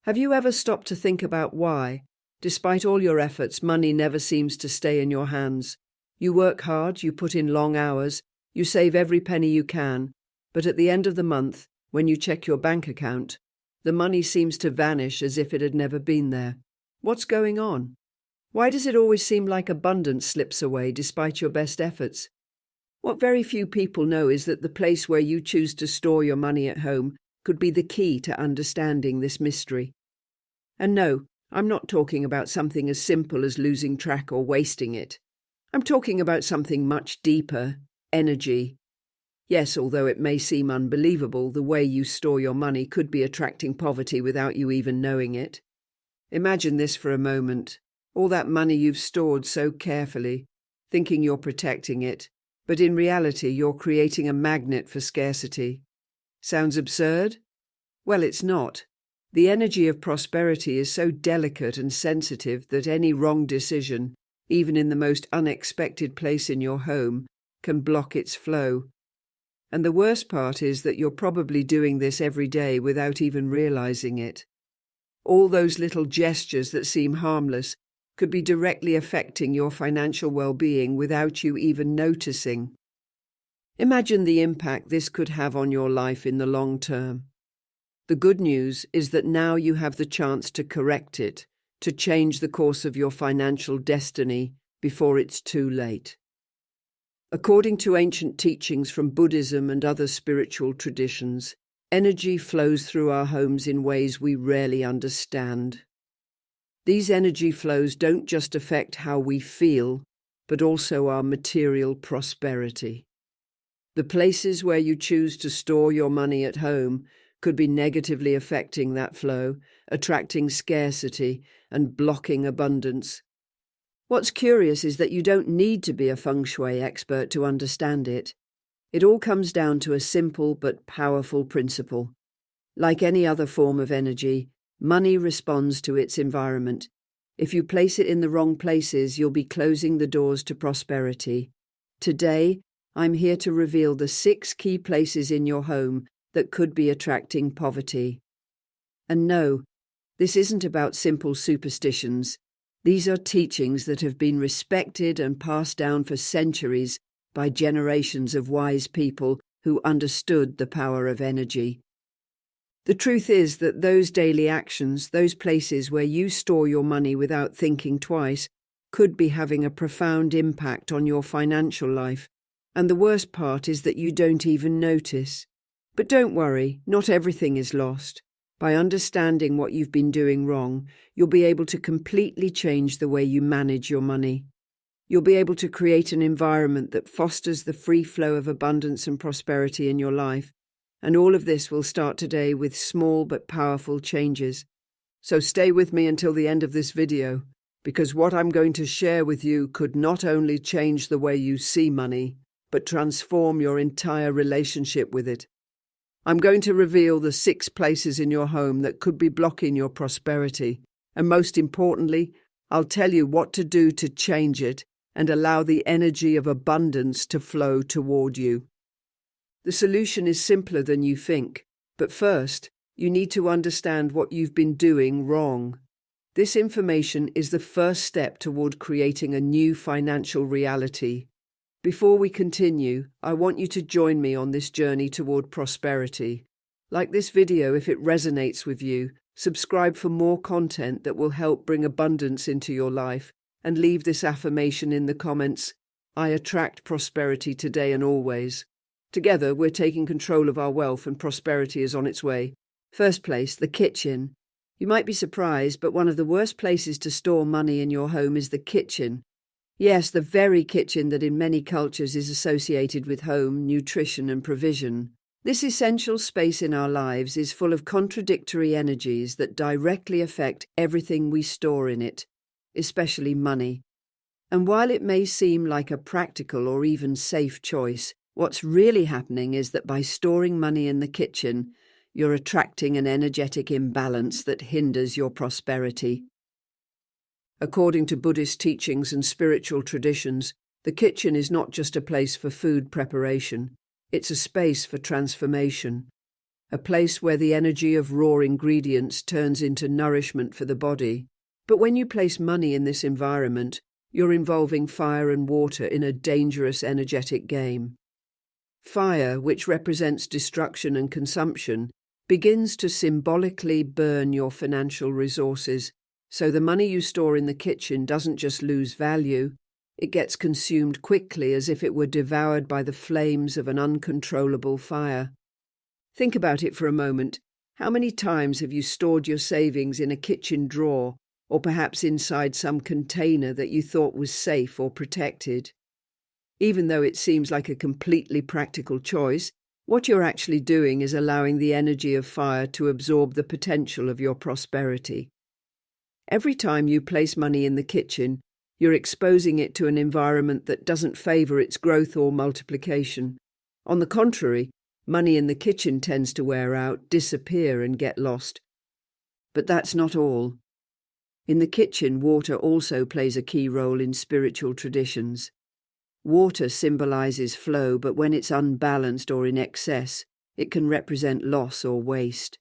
Have you ever stopped to think about why, despite all your efforts, money never seems to stay in your hands? You work hard, you put in long hours, you save every penny you can, but at the end of the month, when you check your bank account, the money seems to vanish as if it had never been there. What's going on? Why does it always seem like abundance slips away despite your best efforts? What very few people know is that the place where you choose to store your money at home could be the key to understanding this mystery. And no, I'm not talking about something as simple as losing track or wasting it. I'm talking about something much deeper: energy. Yes, although it may seem unbelievable, the way you store your money could be attracting poverty without you even knowing it. Imagine this for a moment. All that money you've stored so carefully, thinking you're protecting it, but in reality you're creating a magnet for scarcity. Sounds absurd? Well, it's not. The energy of prosperity is so delicate and sensitive that any wrong decision, even in the most unexpected place in your home, can block its flow. And the worst part is that you're probably doing this every day without even realizing it. All those little gestures that seem harmless could be directly affecting your financial well-being without you even noticing. Imagine the impact this could have on your life in the long term. The good news is that now you have the chance to correct it, to change the course of your financial destiny before it's too late. According to ancient teachings from Buddhism and other spiritual traditions, energy flows through our homes in ways we rarely understand. These energy flows don't just affect how we feel, but also our material prosperity. The places where you choose to store your money at home could be negatively affecting that flow, attracting scarcity and blocking abundance. What's curious is that you don't need to be a feng shui expert to understand it. It all comes down to a simple but powerful principle. Like any other form of energy, money responds to its environment. If you place it in the wrong places, you'll be closing the doors to prosperity. Today, I'm here to reveal the 6 key places in your home that could be attracting poverty. And no, this isn't about simple superstitions. These are teachings that have been respected and passed down for centuries by generations of wise people who understood the power of energy. The truth is that those daily actions, those places where you store your money without thinking twice, could be having a profound impact on your financial life. And the worst part is that you don't even notice. But don't worry, not everything is lost. By understanding what you've been doing wrong, you'll be able to completely change the way you manage your money. You'll be able to create an environment that fosters the free flow of abundance and prosperity in your life. And all of this will start today with small but powerful changes. So stay with me until the end of this video, because what I'm going to share with you could not only change the way you see money, but transform your entire relationship with it. I'm going to reveal the 6 places in your home that could be blocking your prosperity. And most importantly, I'll tell you what to do to change it and allow the energy of abundance to flow toward you. The solution is simpler than you think, but first, you need to understand what you've been doing wrong. This information is the first step toward creating a new financial reality. Before we continue, I want you to join me on this journey toward prosperity. Like this video if it resonates with you, subscribe for more content that will help bring abundance into your life, and leave this affirmation in the comments: I attract prosperity today and always. Together, we're taking control of our wealth and prosperity is on its way. First place, the kitchen. You might be surprised, but one of the worst places to store money in your home is the kitchen. Yes, the very kitchen that in many cultures is associated with home, nutrition, and provision. This essential space in our lives is full of contradictory energies that directly affect everything we store in it, especially money. And while it may seem like a practical or even safe choice, what's really happening is that by storing money in the kitchen, you're attracting an energetic imbalance that hinders your prosperity. According to Buddhist teachings and spiritual traditions, the kitchen is not just a place for food preparation, it's a space for transformation. a place where the energy of raw ingredients turns into nourishment for the body. But when you place money in this environment, you're involving fire and water in a dangerous energetic game. Fire, which represents destruction and consumption, begins to symbolically burn your financial resources, so the money you store in the kitchen doesn't just lose value, it gets consumed quickly as if it were devoured by the flames of an uncontrollable fire. Think about it for a moment. How many times have you stored your savings in a kitchen drawer, or perhaps inside some container that you thought was safe or protected? Even though it seems like a completely practical choice, what you're actually doing is allowing the energy of fire to absorb the potential of your prosperity. Every time you place money in the kitchen, you're exposing it to an environment that doesn't favor its growth or multiplication. On the contrary, money in the kitchen tends to wear out, disappear, and get lost. But that's not all. In the kitchen, water also plays a key role in spiritual traditions. Water symbolizes flow, but when it's unbalanced or in excess, it can represent loss or waste.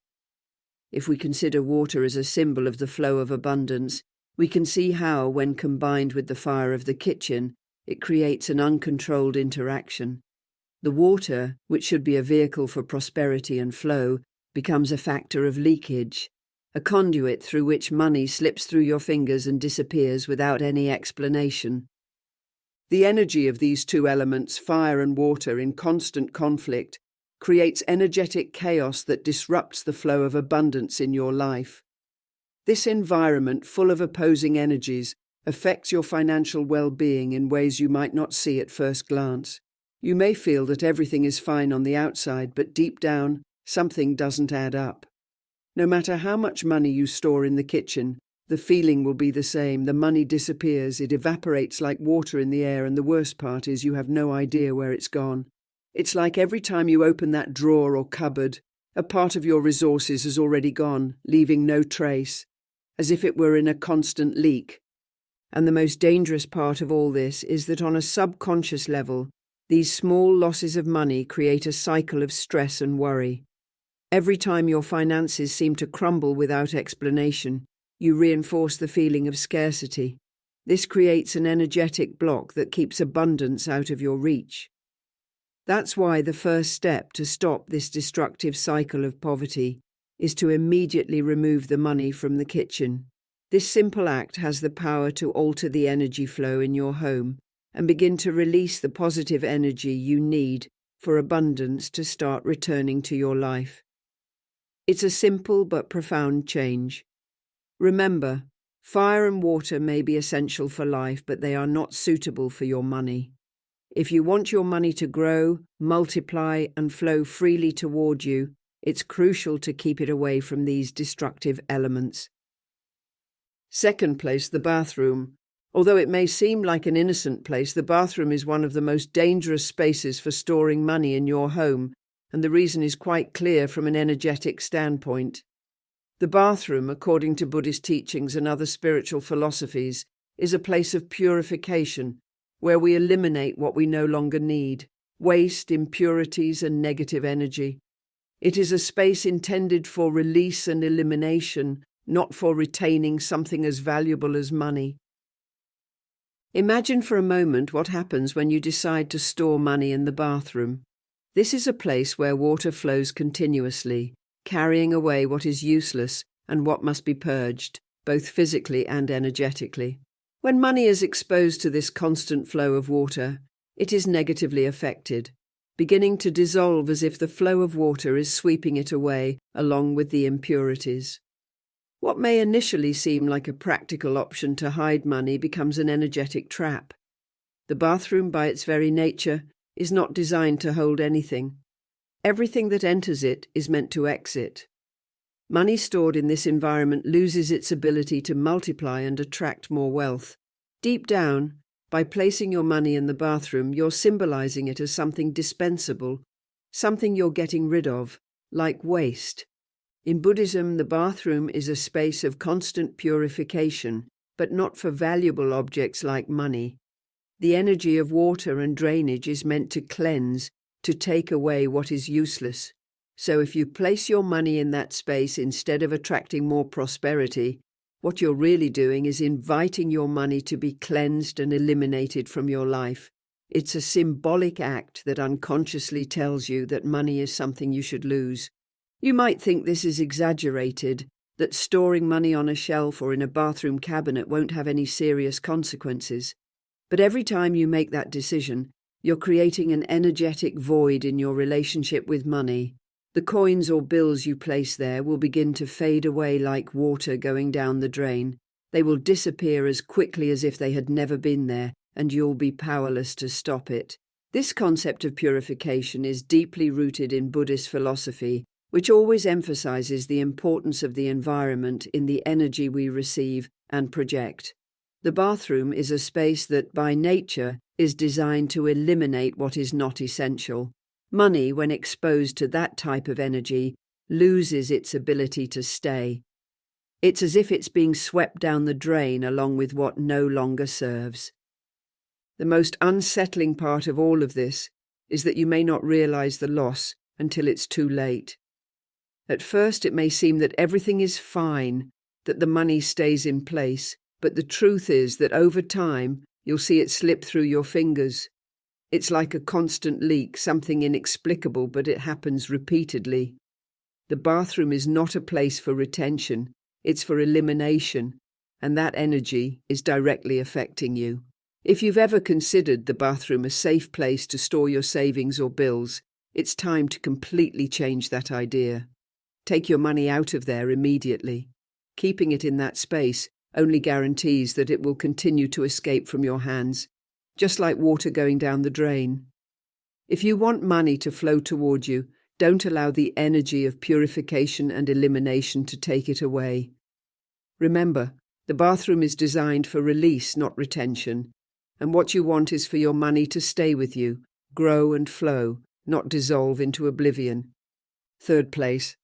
If we consider water as a symbol of the flow of abundance, we can see how, when combined with the fire of the kitchen, it creates an uncontrolled interaction. The water, which should be a vehicle for prosperity and flow, becomes a factor of leakage, a conduit through which money slips through your fingers and disappears without any explanation. The energy of these two elements, fire and water, in constant conflict, creates energetic chaos that disrupts the flow of abundance in your life. This environment, full of opposing energies, affects your financial well-being in ways you might not see at first glance. You may feel that everything is fine on the outside, but deep down, something doesn't add up. No matter how much money you store in the kitchen, the feeling will be the same. The money disappears, it evaporates like water in the air, and the worst part is you have no idea where it's gone. It's like every time you open that drawer or cupboard, a part of your resources has already gone, leaving no trace, as if it were in a constant leak. And the most dangerous part of all this is that on a subconscious level, these small losses of money create a cycle of stress and worry. Every time your finances seem to crumble without explanation, you reinforce the feeling of scarcity. This creates an energetic block that keeps abundance out of your reach. That's why the first step to stop this destructive cycle of poverty is to immediately remove the money from the kitchen. This simple act has the power to alter the energy flow in your home and begin to release the positive energy you need for abundance to start returning to your life. It's a simple but profound change. Remember, fire and water may be essential for life, but they are not suitable for your money. If you want your money to grow, multiply, and flow freely toward you, it's crucial to keep it away from these destructive elements. Second place, the bathroom. Although it may seem like an innocent place, the bathroom is one of the most dangerous spaces for storing money in your home, and the reason is quite clear from an energetic standpoint. The bathroom, according to Buddhist teachings and other spiritual philosophies, is a place of purification, where we eliminate what we no longer need, waste, impurities, and negative energy. It is a space intended for release and elimination, not for retaining something as valuable as money. Imagine for a moment what happens when you decide to store money in the bathroom. This is a place where water flows continuously, carrying away what is useless and what must be purged, both physically and energetically. When money is exposed to this constant flow of water, it is negatively affected, beginning to dissolve as if the flow of water is sweeping it away along with the impurities. What may initially seem like a practical option to hide money becomes an energetic trap. The bathroom, by its very nature, is not designed to hold anything. Everything that enters it is meant to exit. Money stored in this environment loses its ability to multiply and attract more wealth. Deep down, by placing your money in the bathroom, you're symbolizing it as something dispensable, something you're getting rid of, like waste. In Buddhism, the bathroom is a space of constant purification, but not for valuable objects like money. The energy of water and drainage is meant to cleanse, to take away what is useless. So if you place your money in that space instead of attracting more prosperity, what you're really doing is inviting your money to be cleansed and eliminated from your life. It's a symbolic act that unconsciously tells you that money is something you should lose. You might think this is exaggerated, that storing money on a shelf or in a bathroom cabinet won't have any serious consequences. But every time you make that decision, you're creating an energetic void in your relationship with money. The coins or bills you place there will begin to fade away like water going down the drain. They will disappear as quickly as if they had never been there, and you'll be powerless to stop it. This concept of purification is deeply rooted in Buddhist philosophy, which always emphasizes the importance of the environment in the energy we receive and project. The bathroom is a space that, by nature, is designed to eliminate what is not essential. Money, when exposed to that type of energy, loses its ability to stay. It's as if it's being swept down the drain along with what no longer serves. The most unsettling part of all of this is that you may not realize the loss until it's too late. At first, it may seem that everything is fine, that the money stays in place, but the truth is that over time, you'll see it slip through your fingers. It's like a constant leak, something inexplicable, but it happens repeatedly. The bathroom is not a place for retention, it's for elimination, and that energy is directly affecting you. If you've ever considered the bathroom a safe place to store your savings or bills, it's time to completely change that idea. Take your money out of there immediately. Keeping it in that space only guarantees that it will continue to escape from your hands, just like water going down the drain. If you want money to flow toward you, don't allow the energy of purification and elimination to take it away. Remember, the bathroom is designed for release, not retention, and what you want is for your money to stay with you, grow and flow, not dissolve into oblivion. Third place,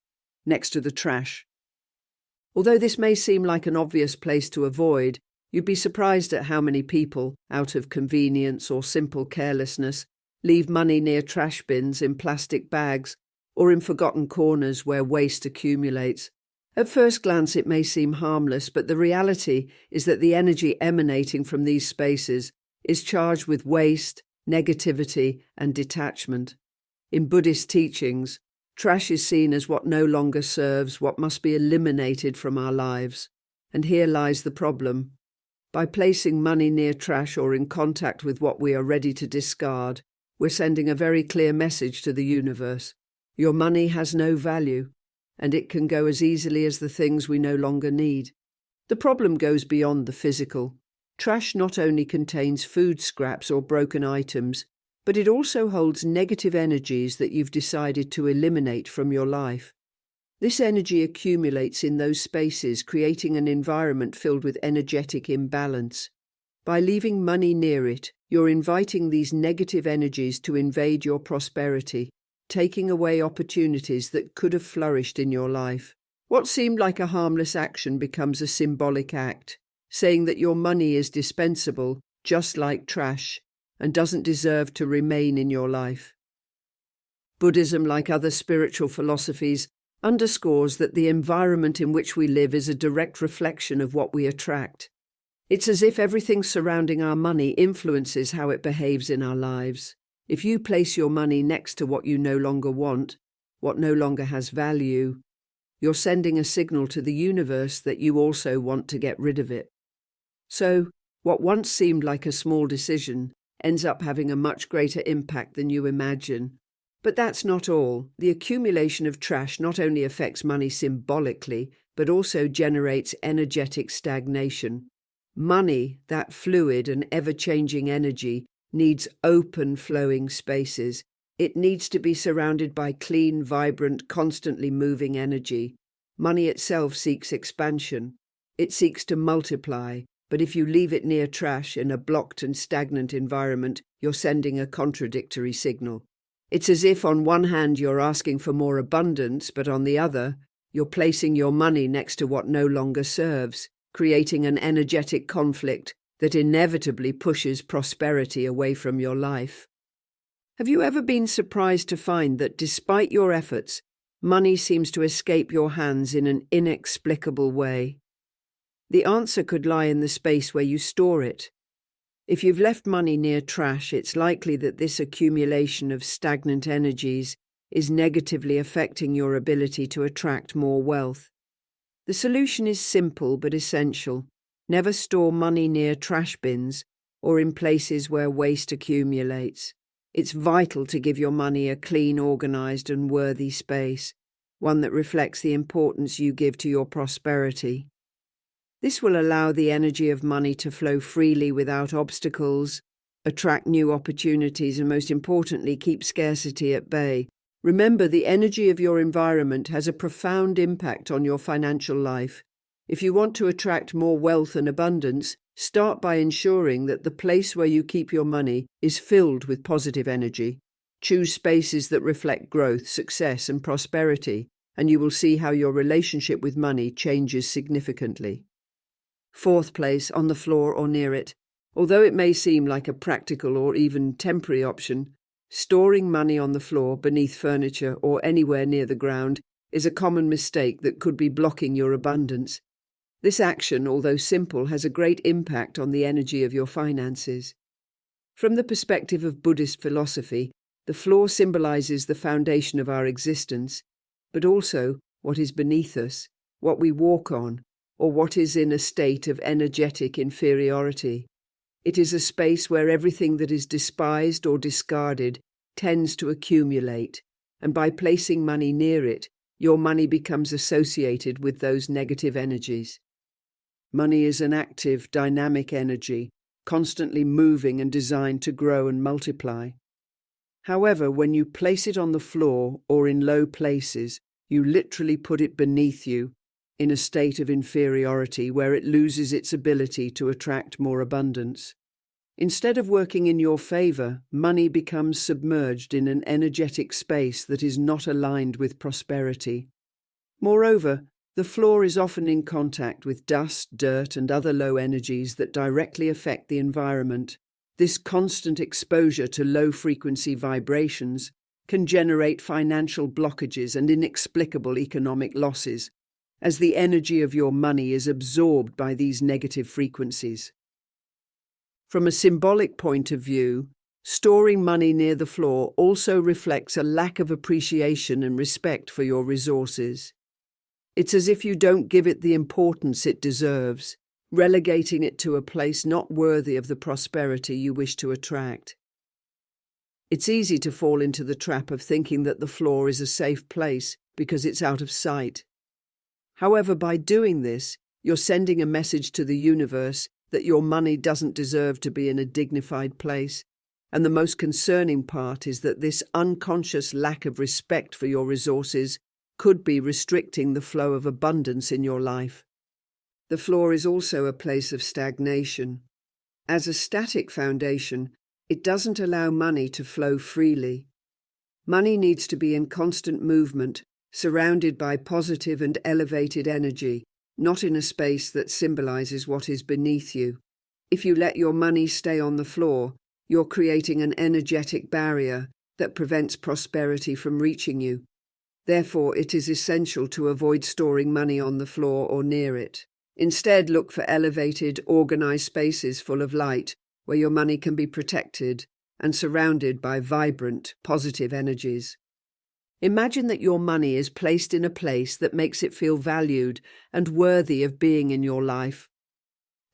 next to the trash. Although this may seem like an obvious place to avoid, you'd be surprised at how many people, out of convenience or simple carelessness, leave money near trash bins in plastic bags or in forgotten corners where waste accumulates. At first glance it may seem harmless, but the reality is that the energy emanating from these spaces is charged with waste, negativity, and detachment. In Buddhist teachings, trash is seen as what no longer serves, what must be eliminated from our lives. And here lies the problem. By placing money near trash or in contact with what we are ready to discard, we're sending a very clear message to the universe. Your money has no value, and it can go as easily as the things we no longer need. The problem goes beyond the physical. Trash not only contains food scraps or broken items, but it also holds negative energies that you've decided to eliminate from your life. This energy accumulates in those spaces, creating an environment filled with energetic imbalance. By leaving money near it, you're inviting these negative energies to invade your prosperity, taking away opportunities that could have flourished in your life. What seemed like a harmless action becomes a symbolic act, saying that your money is dispensable, just like trash, and doesn't deserve to remain in your life. Buddhism, like other spiritual philosophies, underscores that the environment in which we live is a direct reflection of what we attract. It's as if everything surrounding our money influences how it behaves in our lives. If you place your money next to what you no longer want, what no longer has value, you're sending a signal to the universe that you also want to get rid of it. So, what once seemed like a small decision ends up having a much greater impact than you imagine. But that's not all. The accumulation of trash not only affects money symbolically, but also generates energetic stagnation. Money, that fluid and ever-changing energy, needs open, flowing spaces. It needs to be surrounded by clean, vibrant, constantly moving energy. Money itself seeks expansion. It seeks to multiply, but if you leave it near trash in a blocked and stagnant environment, you're sending a contradictory signal. It's as if on one hand you're asking for more abundance, but on the other, you're placing your money next to what no longer serves, creating an energetic conflict that inevitably pushes prosperity away from your life. Have you ever been surprised to find that despite your efforts, Money seems to escape your hands in an inexplicable way. The answer could lie in the space where you store it. If you've left money near trash, it's likely that this accumulation of stagnant energies is negatively affecting your ability to attract more wealth. The solution is simple but essential. Never store money near trash bins or in places where waste accumulates. It's vital to give your money a clean, organized, and worthy space, one that reflects the importance you give to your prosperity. This will allow the energy of money to flow freely without obstacles, attract new opportunities, and most importantly, keep scarcity at bay. Remember, the energy of your environment has a profound impact on your financial life. If you want to attract more wealth and abundance, start by ensuring that the place where you keep your money is filled with positive energy. Choose spaces that reflect growth, success, and prosperity, and you will see how your relationship with money changes significantly. Fourth place, on the floor or near it. Although it may seem like a practical or even temporary option, storing money on the floor, beneath furniture, or anywhere near the ground is a common mistake that could be blocking your abundance. This action, although simple, has a great impact on the energy of your finances. From the perspective of Buddhist philosophy, the floor symbolizes the foundation of our existence, but also what is beneath us, what we walk on, or what is in a state of energetic inferiority. It is a space where everything that is despised or discarded tends to accumulate, and by placing money near it, your money becomes associated with those negative energies. Money is an active, dynamic energy, constantly moving and designed to grow and multiply. However, when you place it on the floor or in low places, you literally put it beneath you, in a state of inferiority where it loses its ability to attract more abundance. Instead of working in your favor, money becomes submerged in an energetic space that is not aligned with prosperity. Moreover, the floor is often in contact with dust, dirt, and other low energies that directly affect the environment. This constant exposure to low-frequency vibrations can generate financial blockages and inexplicable economic losses, as the energy of your money is absorbed by these negative frequencies. From a symbolic point of view, storing money near the floor also reflects a lack of appreciation and respect for your resources. It's as if you don't give it the importance it deserves, relegating it to a place not worthy of the prosperity you wish to attract. It's easy to fall into the trap of thinking that the floor is a safe place because it's out of sight. However, by doing this, you're sending a message to the universe that your money doesn't deserve to be in a dignified place, and the most concerning part is that this unconscious lack of respect for your resources could be restricting the flow of abundance in your life. The floor is also a place of stagnation. As a static foundation, it doesn't allow money to flow freely. Money needs to be in constant movement, surrounded by positive and elevated energy, not in a space that symbolizes what is beneath you. If you let your money stay on the floor, you're creating an energetic barrier that prevents prosperity from reaching you. Therefore, it is essential to avoid storing money on the floor or near it. Instead, look for elevated, organized spaces full of light, where your money can be protected and surrounded by vibrant, positive energies. Imagine that your money is placed in a place that makes it feel valued and worthy of being in your life.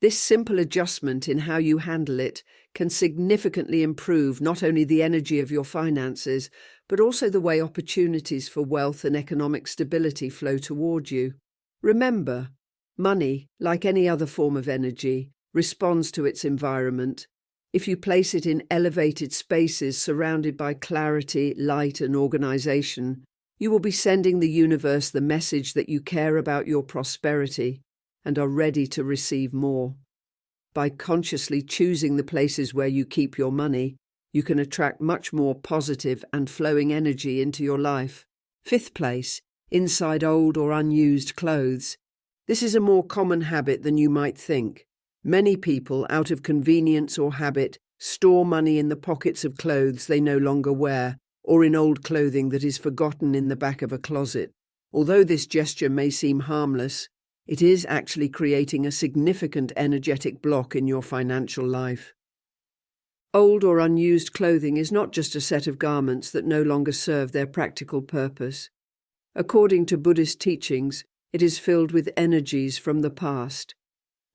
This simple adjustment in how you handle it can significantly improve not only the energy of your finances, but also the way opportunities for wealth and economic stability flow toward you. Remember, money, like any other form of energy, responds to its environment. If you place it in elevated spaces surrounded by clarity, light, and organization, you will be sending the universe the message that you care about your prosperity and are ready to receive more. By consciously choosing the places where you keep your money, you can attract much more positive and flowing energy into your life. Fifth place, inside old or unused clothes. This is a more common habit than you might think. Many people, out of convenience or habit, store money in the pockets of clothes they no longer wear, or in old clothing that is forgotten in the back of a closet. Although this gesture may seem harmless, it is actually creating a significant energetic block in your financial life. Old or unused clothing is not just a set of garments that no longer serve their practical purpose. According to Buddhist teachings, it is filled with energies from the past,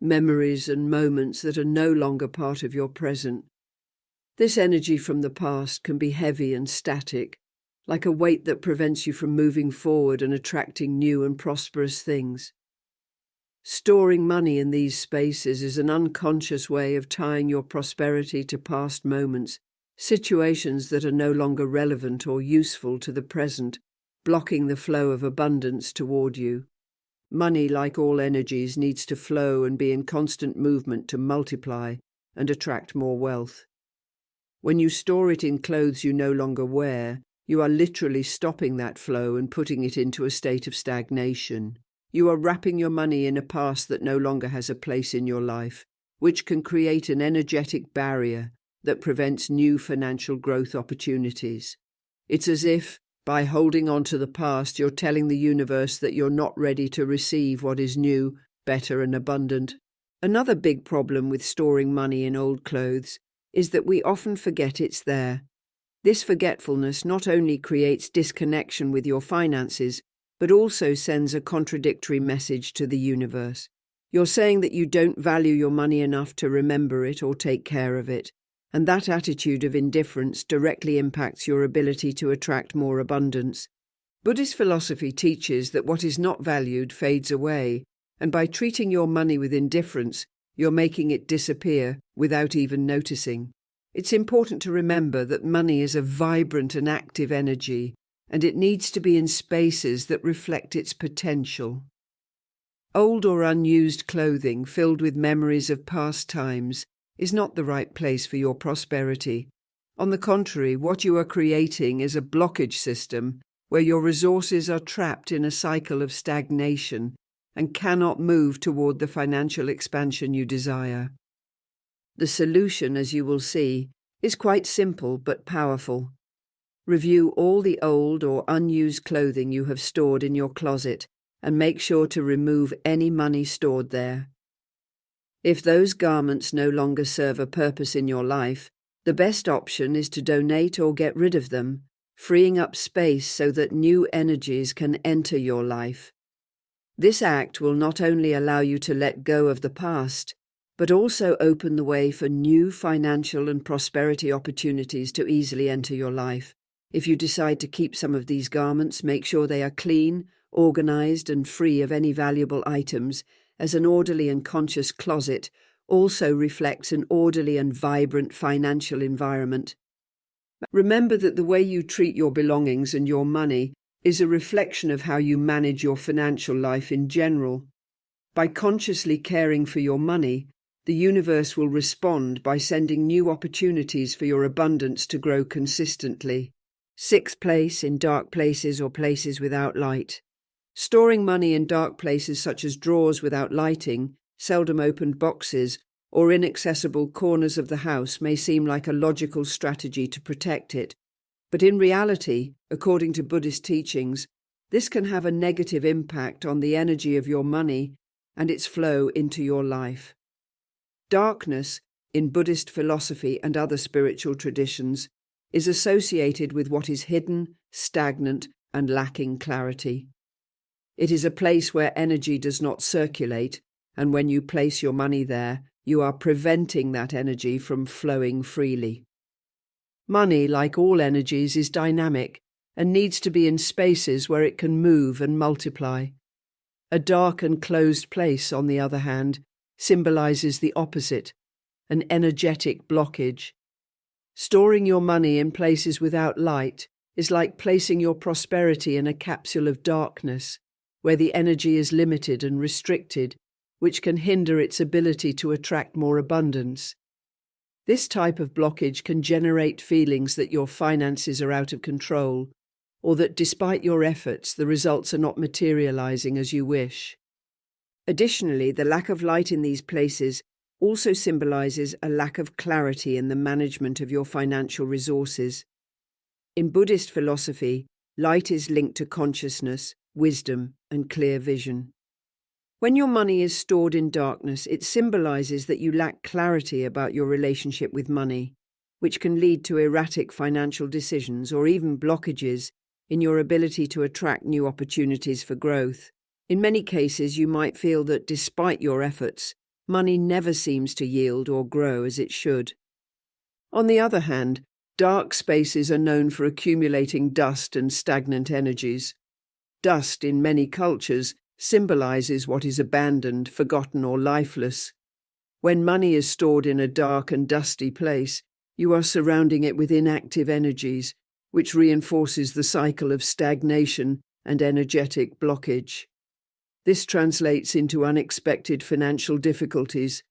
memories and moments that are no longer part of your present. This energy from the past can be heavy and static, like a weight that prevents you from moving forward and attracting new and prosperous things. Storing money in these spaces is an unconscious way of tying your prosperity to past moments, situations that are no longer relevant or useful to the present, blocking the flow of abundance toward you. Money, like all energies, needs to flow and be in constant movement to multiply and attract more wealth. When you store it in clothes you no longer wear, you are literally stopping that flow and putting it into a state of stagnation. You are wrapping your money in a past that no longer has a place in your life, which can create an energetic barrier that prevents new financial growth opportunities. It's as if, by holding on to the past, you're telling the universe that you're not ready to receive what is new, better, and abundant. Another big problem with storing money in old clothes is that we often forget it's there. This forgetfulness not only creates disconnection with your finances, but also sends a contradictory message to the universe. You're saying that you don't value your money enough to remember it or take care of it, and that attitude of indifference directly impacts your ability to attract more abundance. Buddhist philosophy teaches that what is not valued fades away, and by treating your money with indifference, you're making it disappear without even noticing. It's important to remember that money is a vibrant and active energy, and it needs to be in spaces that reflect its potential. Old or unused clothing filled with memories of past times is not the right place for your prosperity. On the contrary, what you are creating is a blockage system where your resources are trapped in a cycle of stagnation and cannot move toward the financial expansion you desire. The solution, as you will see, is quite simple but powerful. Review all the old or unused clothing you have stored in your closet and make sure to remove any money stored there. If those garments no longer serve a purpose in your life, the best option is to donate or get rid of them, freeing up space so that new energies can enter your life. This act will not only allow you to let go of the past, but also open the way for new financial and prosperity opportunities to easily enter your life. If you decide to keep some of these garments, make sure they are clean, organized, and free of any valuable items, as an orderly and conscious closet also reflects an orderly and vibrant financial environment. Remember that the way you treat your belongings and your money is a reflection of how you manage your financial life in general. By consciously caring for your money, the universe will respond by sending new opportunities for your abundance to grow consistently. Sixth place, in dark places or places without light. Storing money in dark places such as drawers without lighting, seldom opened boxes, or inaccessible corners of the house may seem like a logical strategy to protect it, but in reality, according to Buddhist teachings, this can have a negative impact on the energy of your money and its flow into your life. Darkness, in Buddhist philosophy and other spiritual traditions, is associated with what is hidden, stagnant, and lacking clarity. It is a place where energy does not circulate, and when you place your money there, you are preventing that energy from flowing freely. Money, like all energies, is dynamic and needs to be in spaces where it can move and multiply. A dark and closed place, on the other hand, symbolizes the opposite, an energetic blockage. Storing your money in places without light is like placing your prosperity in a capsule of darkness, where the energy is limited and restricted, which can hinder its ability to attract more abundance. This type of blockage can generate feelings that your finances are out of control, or that despite your efforts, the results are not materializing as you wish. Additionally, the lack of light in these places also symbolizes a lack of clarity in the management of your financial resources. In Buddhist philosophy, light is linked to consciousness, wisdom, and clear vision. When your money is stored in darkness, it symbolizes that you lack clarity about your relationship with money, which can lead to erratic financial decisions or even blockages in your ability to attract new opportunities for growth. In many cases, you might feel that despite your efforts, money never seems to yield or grow as it should. On the other hand, dark spaces are known for accumulating dust and stagnant energies. Dust, in many cultures, symbolizes what is abandoned, forgotten, or lifeless. When money is stored in a dark and dusty place, you are surrounding it with inactive energies, which reinforces the cycle of stagnation and energetic blockage. This translates into unexpected financial difficulties,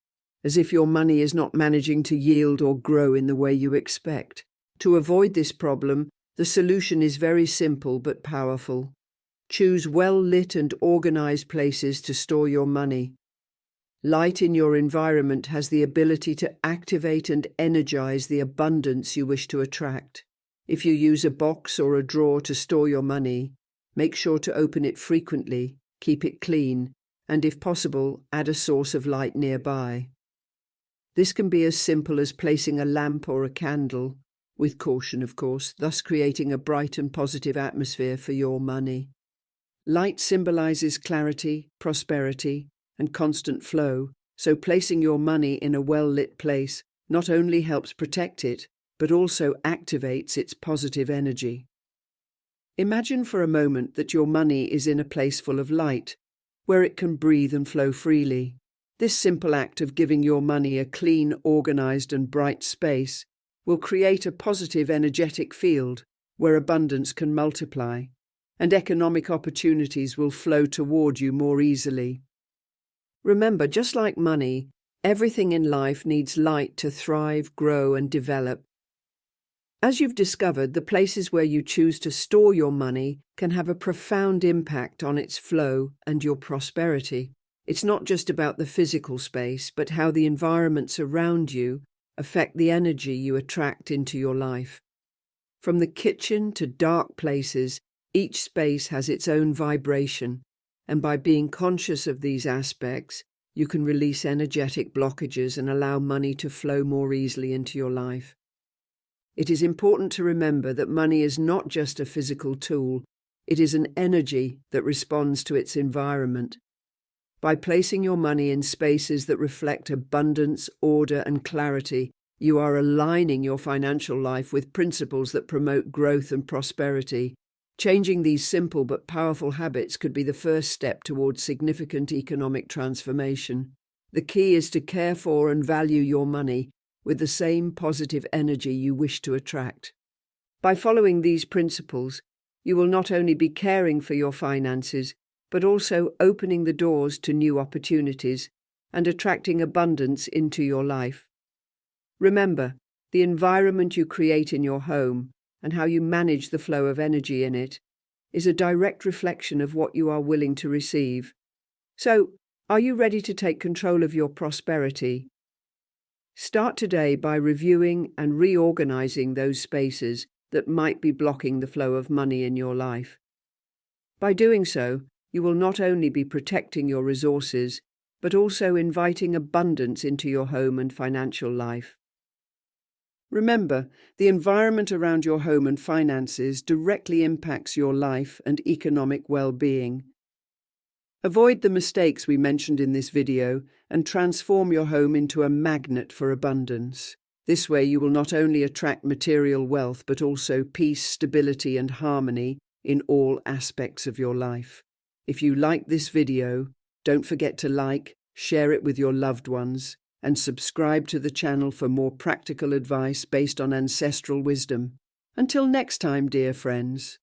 as if your money is not managing to yield or grow in the way you expect. To avoid this problem, the solution is very simple but powerful. Choose well-lit and organized places to store your money. Light in your environment has the ability to activate and energize the abundance you wish to attract. If you use a box or a drawer to store your money, make sure to open it frequently, keep it clean, and if possible, add a source of light nearby. This can be as simple as placing a lamp or a candle, with caution of course, thus creating a bright and positive atmosphere for your money. Light symbolizes clarity, prosperity, and constant flow, so placing your money in a well-lit place not only helps protect it, but also activates its positive energy. Imagine for a moment that your money is in a place full of light, where it can breathe and flow freely. This simple act of giving your money a clean, organized, and bright space will create a positive, energetic field where abundance can multiply, and economic opportunities will flow toward you more easily. Remember, just like money, everything in life needs light to thrive, grow, and develop. As you've discovered, the places where you choose to store your money can have a profound impact on its flow and your prosperity. It's not just about the physical space, but how the environments around you affect the energy you attract into your life. From the kitchen to dark places, each space has its own vibration, and by being conscious of these aspects, you can release energetic blockages and allow money to flow more easily into your life. It is important to remember that money is not just a physical tool, it is an energy that responds to its environment. By placing your money in spaces that reflect abundance, order, and clarity, you are aligning your financial life with principles that promote growth and prosperity. Changing these simple but powerful habits could be the first step towards significant economic transformation. The key is to care for and value your money with the same positive energy you wish to attract. By following these principles, you will not only be caring for your finances, but also opening the doors to new opportunities and attracting abundance into your life. Remember, the environment you create in your home and how you manage the flow of energy in it is a direct reflection of what you are willing to receive. So, are you ready to take control of your prosperity? Start today by reviewing and reorganizing those spaces that might be blocking the flow of money in your life. By doing so, you will not only be protecting your resources, but also inviting abundance into your home and financial life. Remember, the environment around your home and finances directly impacts your life and economic well-being. Avoid the mistakes we mentioned in this video and transform your home into a magnet for abundance. This way you will not only attract material wealth but also peace, stability and harmony in all aspects of your life. If you like this video, don't forget to like, share it with your loved ones, and subscribe to the channel for more practical advice based on ancestral wisdom. Until next time, dear friends.